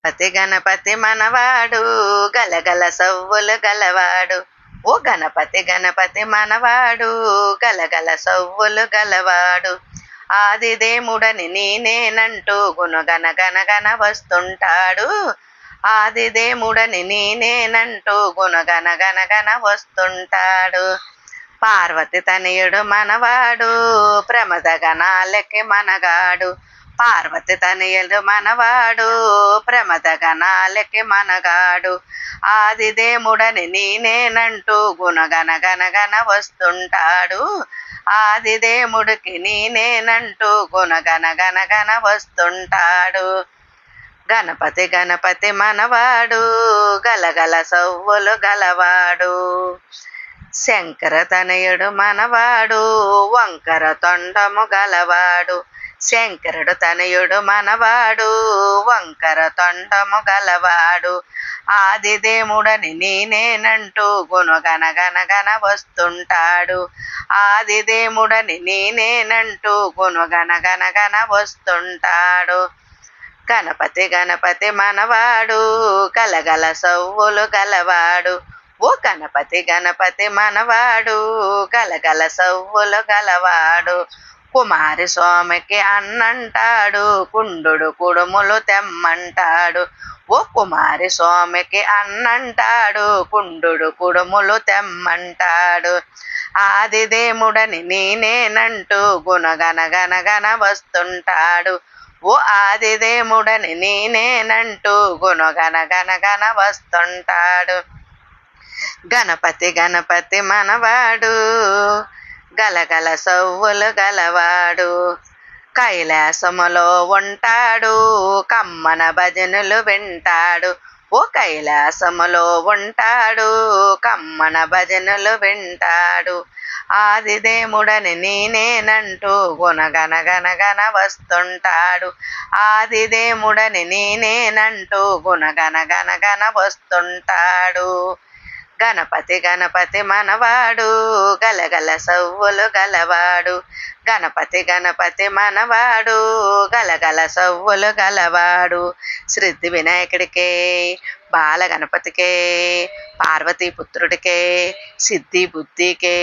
పతి గణపతి మనవాడు గలగల సవ్వులు గలవాడు. ఓ గణపతి గణపతి మనవాడు గలగల సవ్వులు గలవాడు. ఆదిదేముడని నేనేనంటూ గుణగన గనగన వస్తుంటాడు. ఆదిదేముడని నేనేనంటూ గుణగన గనగన వస్తుంటాడు. పార్వతి తనయుడు మనవాడు ప్రమద గణాలకి మనగాడు. పార్వతి తనయుడు మనవాడు ప్రమద గణాలకి మనగాడు. ఆదిదేముడని నేనేనంటూ గుణగన గనగన వస్తుంటాడు. ఆదిదేముడికి నేనేనంటూ గుణగన గనగన వస్తుంటాడు. గణపతి గణపతి మనవాడు గలగల సవ్వులు గలవాడు. శంకర తనయుడు మనవాడు వంకర తొండము గలవాడు. శంకరుడు తనయుడు మనవాడు వంకర తొండము గలవాడు. ఆదిదేముడని నేనేనంటూ గుణగన గనగన వస్తుంటాడు. ఆదిదేముడని నేనేనంటూ గుణగన గనగన వస్తుంటాడు. గణపతి గణపతి మనవాడు గలగల సవ్వులు గలవాడు. ఓ గణపతి గణపతి మనవాడు గలగల సవ్వులు గలవాడు. కుమారి స్వామికి అన్నంటాడు కుండు కుడుములు తెమ్మంటాడు. ఓ కుమారి స్వామికి అన్నంటాడు కుండు కుడుములు తెమ్మంటాడు. ఆదిదేముడని నేనేనంటూ గుణగన గనగన వస్తుంటాడు. ఓ ఆదిదేముడని నేనేనంటూ గుణగన గనగన వస్తుంటాడు. గణపతి గణపతి మనవాడు గలగల సవ్వులు గలవాడు. కైలాసములో ఉంటాడు కమ్మన భజనులు వింటాడు. ఓ కైలాసములో ఉంటాడు కమ్మన భజనులు వింటాడు. ఆదిదేముడని నేనేనంటూ గుణగన గనగన వస్తుంటాడు. ఆదిదేముడని నేనేనంటూ గుణగన గనగన వస్తుంటాడు. గణపతి గణపతి మనవాడు గలగల సవ్వులు గలవాడు. గణపతి గణపతి మనవాడు గలగల సవ్వులు గలవాడు. సిద్ధి వినాయకుడికే బాల గణపతికే పార్వతీ పుత్రుడికే సిద్ధి బుద్ధికే